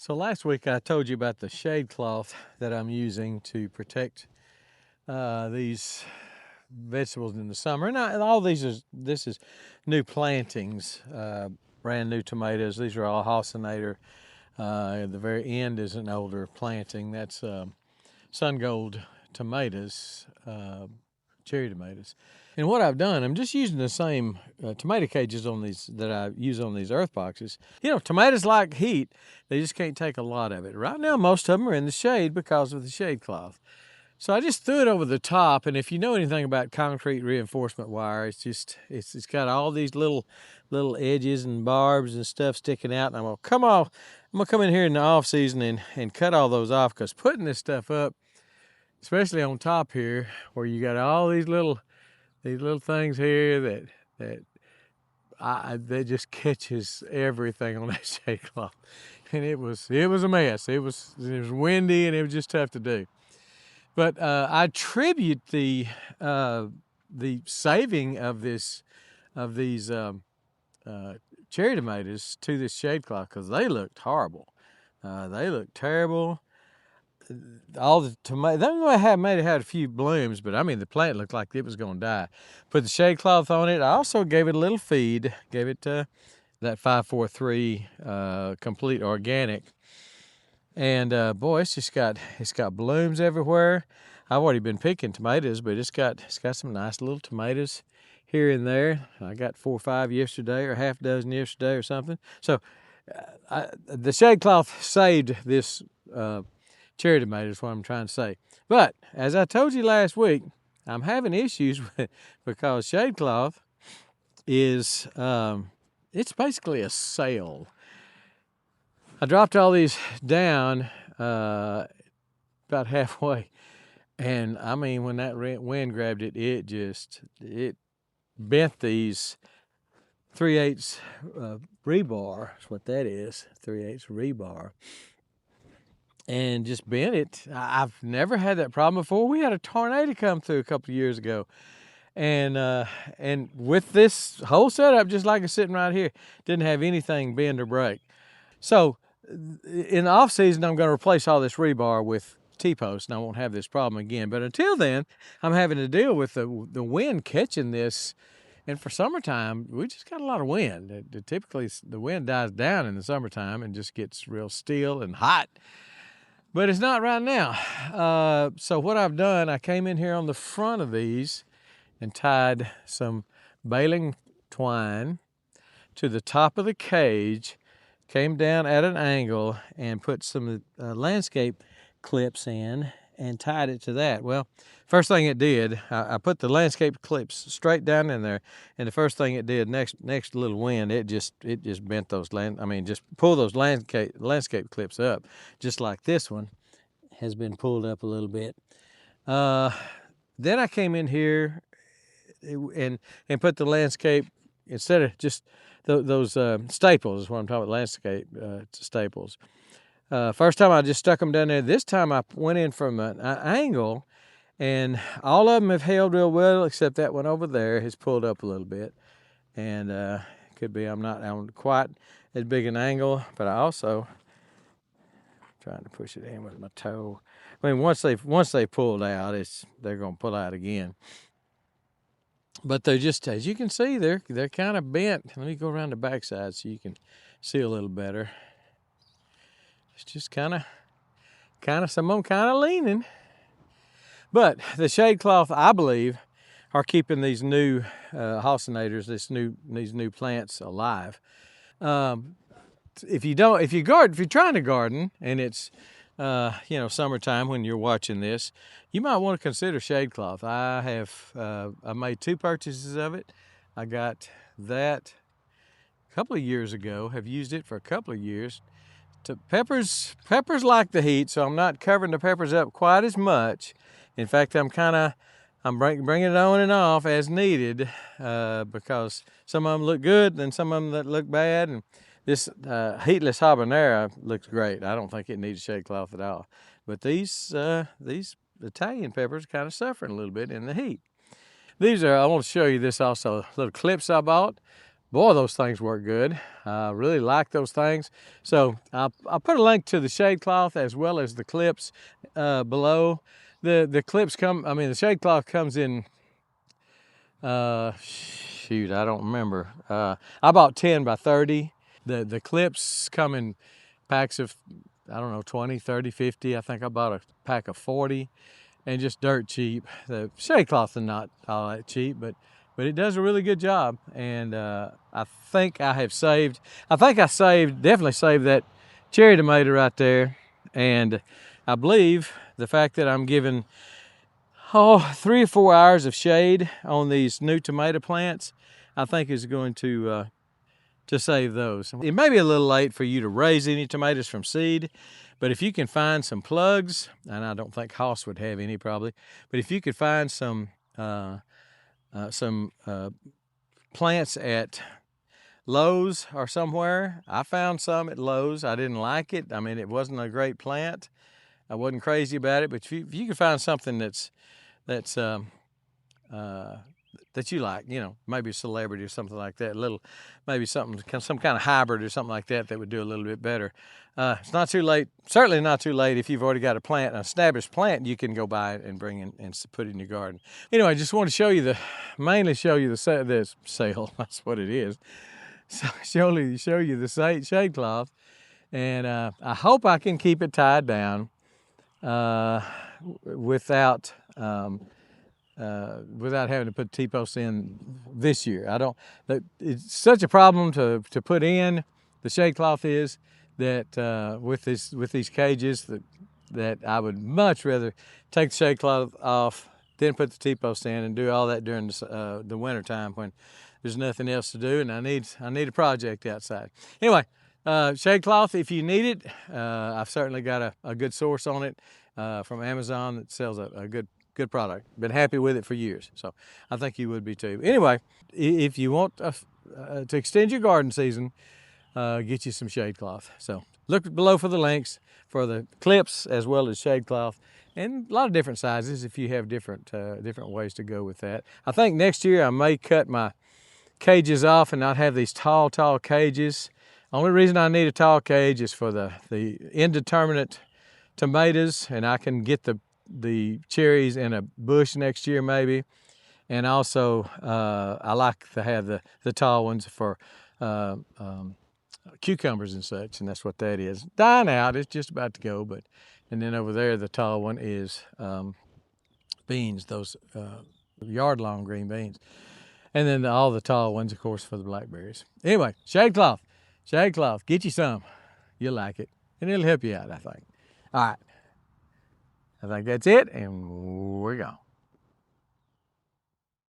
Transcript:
So last week I told you about the shade cloth that I'm using to protect these vegetables in the summer. And all this is new plantings, brand new tomatoes. These are all Halcinator. At the very end is an older planting. That's sunscald tomatoes, cherry tomatoes. And what I've done, I'm just using the same tomato cages on these that I use on these earth boxes. You know, tomatoes like heat. They just can't take a lot of it. Right now, most of them are in the shade because of the shade cloth. So I just threw it over the top, and if you know anything about concrete reinforcement wire, it's got all these little edges and barbs and stuff sticking out, and I'm gonna come in here in the off season and cut all those off, because putting this stuff up, especially on top here, where you got all these little things here that just catches everything on that shade cloth, and it was a mess. It was windy and it was just tough to do. But I attribute the saving of these cherry tomatoes to this shade cloth, because they looked horrible. They looked terrible. All the tomatoes, they may have had a few blooms, but I mean the plant looked like it was going to die. Put the shade cloth on it. I also gave it a little feed. Gave it that 543 complete organic. And boy, it's got blooms everywhere. I've already been picking tomatoes, but it's got some nice little tomatoes here and there. I got 4 or 5 yesterday, or half dozen yesterday, or something. So the shade cloth saved this cherry tomato, is what I'm trying to say. But as I told you last week, I'm having issues with it because shade cloth is it's basically a sail. I dropped all these down about halfway, and I mean, when that wind grabbed it, it bent these 3/8 rebar. That's what that is, 3/8 rebar, and just bent it. I've never had that problem before. We had a tornado come through a couple of years ago, and with this whole setup, just like it's sitting right here, didn't have anything bend or break. So in the off season, I'm going to replace all this rebar with T-posts, and I won't have this problem again. But until then, I'm having to deal with the wind catching this. And for summertime, we just got a lot of wind. Typically, the wind dies down in the summertime and just gets real still and hot. But it's not right now. So what I've done, I came in here on the front of these and tied some baling twine to the top of the cage, came down at an angle and put some landscape clips in and tied it to that. Well, first thing it did, I put the landscape clips straight down in there, and the first thing it did, next little wind, it just bent those just pull those landscape clips up, just like this one has been pulled up a little bit. Then I came in here and put the landscape, instead of just those staples, is what I'm talking about, landscape staples. First time I just stuck them down there. This time I went in from an angle, and all of them have held real well, except that one over there has pulled up a little bit. And could be I'm not on quite as big an angle, but I also trying to push it in with my toe. I mean, once they pulled out, they're going to pull out again. But they're just, as you can see, they're kind of bent. Let me go around the backside so you can see a little better. It's just kind of some of them kind of leaning. But the shade cloth, I believe, are keeping these new halcinators, these new plants alive. If you're trying to garden and it's summertime when you're watching this, you might want to consider shade cloth. I made 2 purchases of it. I got that a couple of years ago, have used it for a couple of years. Peppers like the heat, so I'm not covering the peppers up quite as much. In fact, I'm bringing it on and off as needed, because some of them look good and some of them that look bad. And this heatless habanero looks great. I don't think it needs a shade cloth at all. But these Italian peppers are kind of suffering a little bit in the heat. I want to show you this also, little clips I bought Boy, those things work good. I really like those things. So I'll put a link to the shade cloth as well as the clips below. The clips come, I mean, the shade cloth comes in, shoot, I don't remember. I bought 10 by 30. The clips come in packs of, I don't know, 20, 30, 50. I think I bought a pack of 40 and just dirt cheap. The shade cloth is not all that cheap, but it does a really good job. And I think I definitely saved that cherry tomato right there. And I believe the fact that I'm giving 3 or 4 hours of shade on these new tomato plants, I think is going to save those. It may be a little late for you to raise any tomatoes from seed, but if you can find some plugs, and I don't think Haas would have any probably, but if you could find some plants at Lowe's or somewhere. I found some at Lowe's. I didn't like it. I mean, it wasn't a great plant. I wasn't crazy about it, but if you can find something that you like, you know, maybe a celebrity or something like that, maybe some kind of hybrid or something like that would do a little bit better. It's not too late, certainly not too late if you've already got an established plant you can go buy it and bring in and put it in your garden. Anyway, I just want to show you mainly show you the sale, that's what it is. So show you the shade cloth, and I hope I can keep it tied down without having to put T-posts in this year. It's such a problem to put in, the shade cloth is, that with these cages that I would much rather take the shade cloth off, then put the T-post in and do all that during the winter time when there's nothing else to do and I need a project outside. Anyway, shade cloth, if you need it, I've certainly got a good source on it from Amazon that sells a good product. Been happy with it for years, so I think you would be too. Anyway, if you want to extend your garden season, get you some shade cloth. So look below for the links for the clips as well as shade cloth, and a lot of different sizes if you have different ways to go with that. I think next year I may cut my cages off and not have these tall cages. Only reason I need a tall cage is for the indeterminate tomatoes, and I can get the cherries in a bush next year maybe. And also I like to have the tall ones for cucumbers and such, and that's what that is. Dying out, it's just about to go, and then over there the tall one is beans, those yard-long green beans. And then all the tall ones, of course, for the blackberries. Anyway, shade cloth, get you some. You'll like it, and it'll help you out, I think. All right, I think that's it, and we're gone.